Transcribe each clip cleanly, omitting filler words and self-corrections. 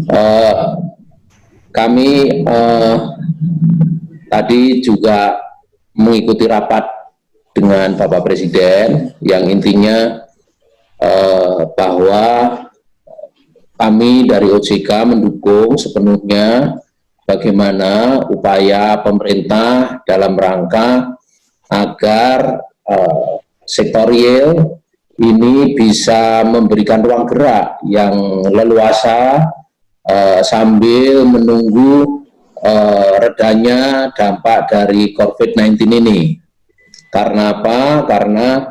Eh, kami tadi juga mengikuti rapat dengan Bapak Presiden yang intinya bahwa kami dari OJK mendukung sepenuhnya bagaimana upaya pemerintah dalam rangka agar sektor real ini bisa memberikan ruang gerak yang leluasa sambil menunggu redanya dampak dari COVID-19 ini. Karena apa? Karena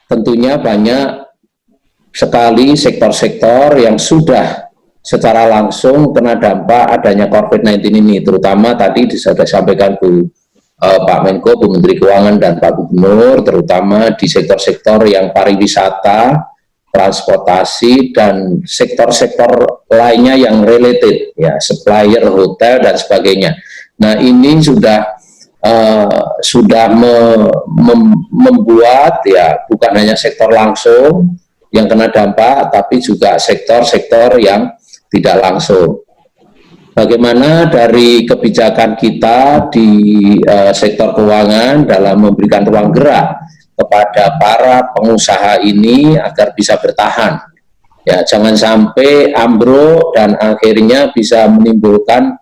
tentunya banyak sekali sektor-sektor yang sudah secara langsung kena dampak adanya COVID-19 ini, terutama tadi sudah disampaikan Pak Menko, Bu Menteri Keuangan, dan Pak Gubernur, terutama di sektor-sektor yang pariwisata, transportasi, dan sektor-sektor lainnya yang related, ya, supplier, hotel, dan sebagainya. Nah, ini sudah membuat, ya, bukan hanya sektor langsung yang kena dampak, tapi juga sektor-sektor yang tidak langsung. Bagaimana dari kebijakan kita di sektor keuangan dalam memberikan ruang gerak kepada para pengusaha ini agar bisa bertahan, ya, jangan sampai ambruk dan akhirnya bisa menimbulkan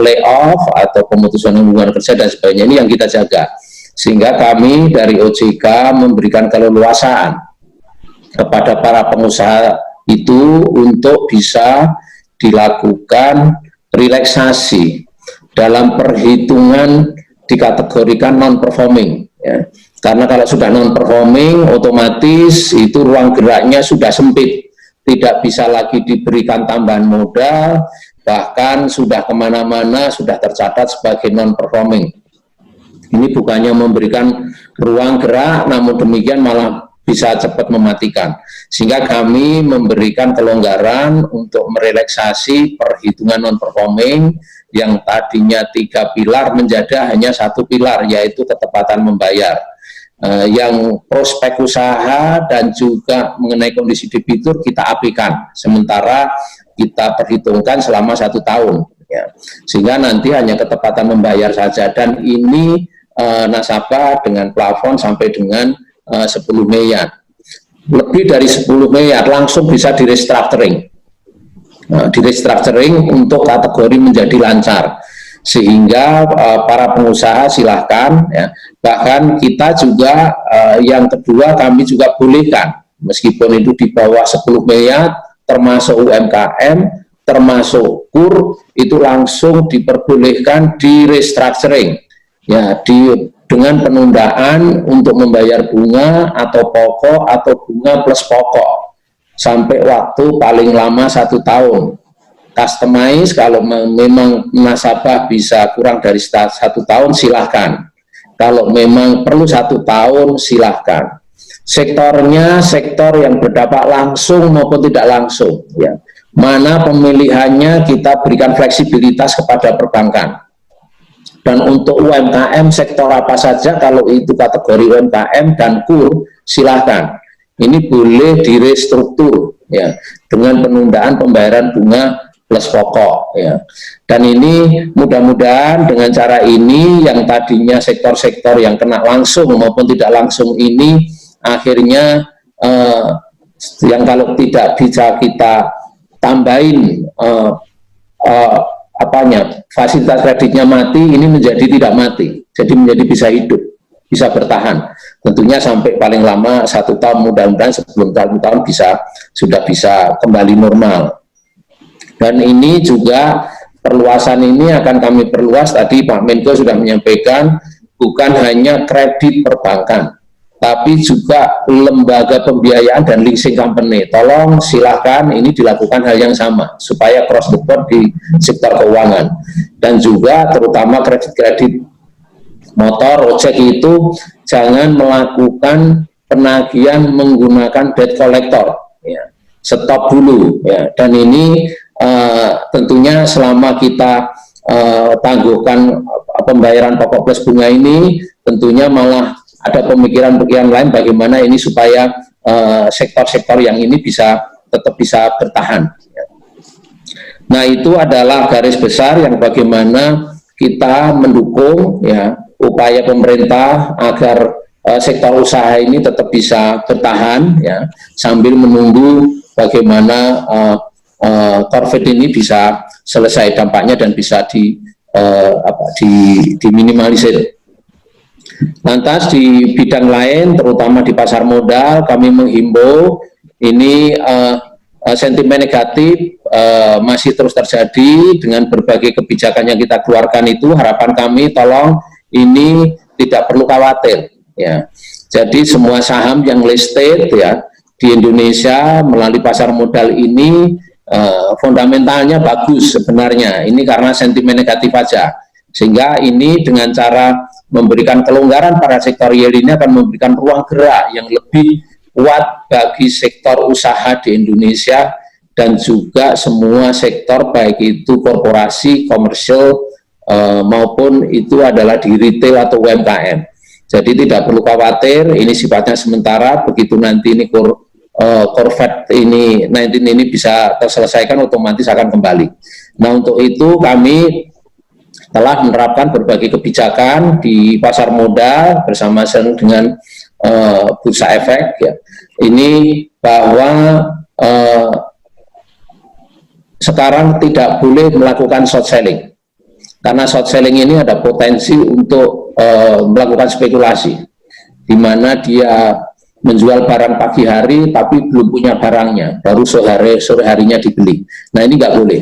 layoff atau pemutusan hubungan kerja dan sebagainya. Ini yang kita jaga, sehingga kami dari OJK memberikan keleluasaan kepada para pengusaha itu untuk bisa dilakukan relaksasi dalam perhitungan dikategorikan non-performing, ya. Karena kalau sudah non-performing, otomatis itu ruang geraknya sudah sempit, tidak bisa lagi diberikan tambahan modal, bahkan sudah kemana-mana sudah tercatat sebagai non-performing. Ini bukannya memberikan ruang gerak, namun demikian malah bisa cepat mematikan. Sehingga kami memberikan kelonggaran untuk merelaksasi perhitungan non-performing yang tadinya 3 pilar menjadi hanya 1 pilar, yaitu ketepatan membayar. Yang prospek usaha dan juga mengenai kondisi debitur kita apikan, sementara kita perhitungkan selama 1 tahun, ya. Sehingga nanti hanya ketepatan membayar saja, dan ini nasabah dengan plafon sampai dengan 10 miliar. Lebih dari 10 miliar langsung bisa di restructuring. Di restructuring untuk kategori menjadi lancar, sehingga para pengusaha silahkan, ya. Bahkan kita juga yang kedua kami juga bolehkan, meskipun itu di bawah 10 miliar termasuk UMKM, termasuk KUR, itu langsung diperbolehkan di restructuring, ya, dengan penundaan untuk membayar bunga atau pokok atau bunga plus pokok sampai waktu paling lama 1 tahun. Customize, kalau memang nasabah bisa kurang dari 1 tahun silahkan, kalau memang perlu 1 tahun silahkan. Sektornya sektor yang berdampak langsung maupun tidak langsung, ya. Mana pemilihannya kita berikan fleksibilitas kepada perbankan. Dan untuk UMKM sektor apa saja, kalau itu kategori UMKM dan KUR, silahkan. Ini boleh direstruktur, ya, dengan penundaan pembayaran bunga plus pokok, ya. Dan ini mudah-mudahan dengan cara ini yang tadinya sektor-sektor yang kena langsung maupun tidak langsung ini akhirnya yang kalau tidak bisa kita tambahin fasilitas kreditnya mati, ini menjadi tidak mati, jadi menjadi bisa hidup, bisa bertahan, tentunya sampai paling lama 1 tahun, mudah-mudahan sebelum 1 tahun sudah bisa kembali normal. Dan ini juga perluasan ini akan kami perluas, tadi Pak Menko sudah menyampaikan, bukan hanya kredit perbankan, tapi juga lembaga pembiayaan dan leasing company. Tolong silahkan ini dilakukan hal yang sama, supaya cross the board di sektor keuangan. Dan juga terutama kredit-kredit motor, ojek itu jangan melakukan penagihan menggunakan debt collector, ya. Stop dulu, ya. Dan ini tentunya selama kita tangguhkan pembayaran pokok plus bunga ini, tentunya malah ada pemikiran-pemikiran lain bagaimana ini supaya sektor-sektor yang ini tetap bisa bertahan. Nah, itu adalah garis besar yang bagaimana kita mendukung ya upaya pemerintah agar sektor usaha ini tetap bisa bertahan ya sambil menunggu bagaimana COVID ini bisa selesai dampaknya dan bisa diminimalisir. Lantas di bidang lain, terutama di pasar modal, kami menghimbau ini sentimen negatif masih terus terjadi dengan berbagai kebijakan yang kita keluarkan itu. Harapan kami tolong ini tidak perlu khawatir ya. Jadi semua saham yang listed ya di Indonesia melalui pasar modal ini fundamentalnya bagus sebenarnya. Ini karena sentimen negatif aja. Sehingga ini dengan cara memberikan kelonggaran pada sektor real ini akan memberikan ruang gerak yang lebih kuat bagi sektor usaha di Indonesia dan juga semua sektor baik itu korporasi, komersial maupun itu adalah di retail atau UMKM. Jadi tidak perlu khawatir, ini sifatnya sementara, begitu nanti ini COVID ini 19 ini bisa terselesaikan otomatis akan kembali. Nah, untuk itu kami telah menerapkan berbagai kebijakan di pasar modal bersama dengan bursa efek ya. Ini bahwa sekarang tidak boleh melakukan short selling karena short selling ini ada potensi untuk melakukan spekulasi di mana dia menjual barang pagi hari tapi belum punya barangnya, baru sore harinya dibeli. Nah, ini nggak boleh.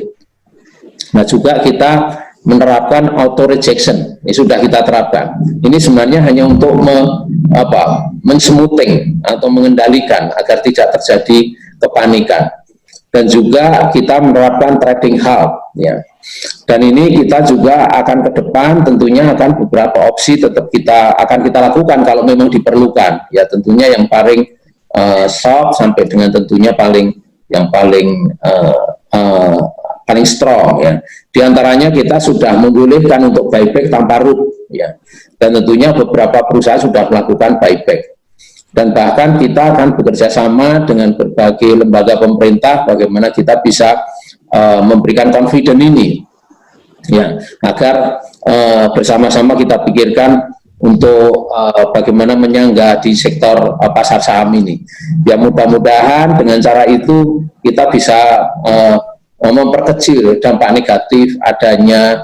Nah, juga kita menerapkan auto rejection, ini sudah kita terapkan. Ini sebenarnya hanya untuk mensmoothing atau mengendalikan agar tidak terjadi kepanikan. Dan juga kita menerapkan trading halt, ya. Dan ini kita juga akan ke depan tentunya akan beberapa opsi tetap akan kita lakukan kalau memang diperlukan. Ya, tentunya yang paling soft sampai dengan tentunya paling strong ya. Di antaranya kita sudah membolehkan untuk buyback tanpa root ya. Dan tentunya beberapa perusahaan sudah melakukan buyback. Dan bahkan kita akan bekerja sama dengan berbagai lembaga pemerintah bagaimana kita bisa memberikan confidence ini ya, agar bersama-sama kita pikirkan untuk bagaimana menyangga di sektor pasar saham ini. Ya, mudah-mudahan dengan cara itu kita bisa memperkecil dampak negatif adanya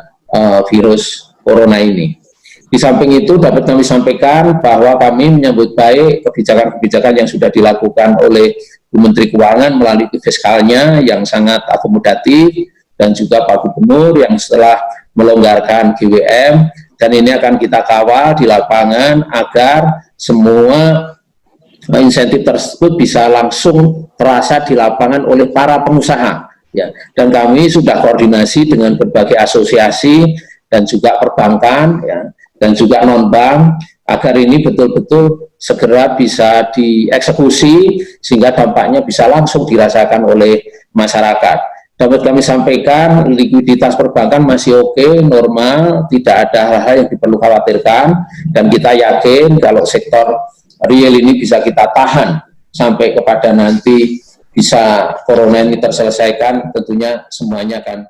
virus corona ini. Di samping itu dapat kami sampaikan bahwa kami menyambut baik kebijakan-kebijakan yang sudah dilakukan oleh Bu Menteri Keuangan melalui fiskalnya yang sangat akomodatif dan juga Pak Gubernur yang setelah melonggarkan GWM, dan ini akan kita kawal di lapangan agar semua insentif tersebut bisa langsung terasa di lapangan oleh para pengusaha. Ya, dan kami sudah koordinasi dengan berbagai asosiasi dan juga perbankan ya, dan juga non-bank agar ini betul-betul segera bisa dieksekusi sehingga dampaknya bisa langsung dirasakan oleh masyarakat. Dapat kami sampaikan likuiditas perbankan masih oke, normal, tidak ada hal-hal yang perlu khawatirkan, dan kita yakin kalau sektor real ini bisa kita tahan sampai kepada nanti bisa corona ini terselesaikan, tentunya semuanya akan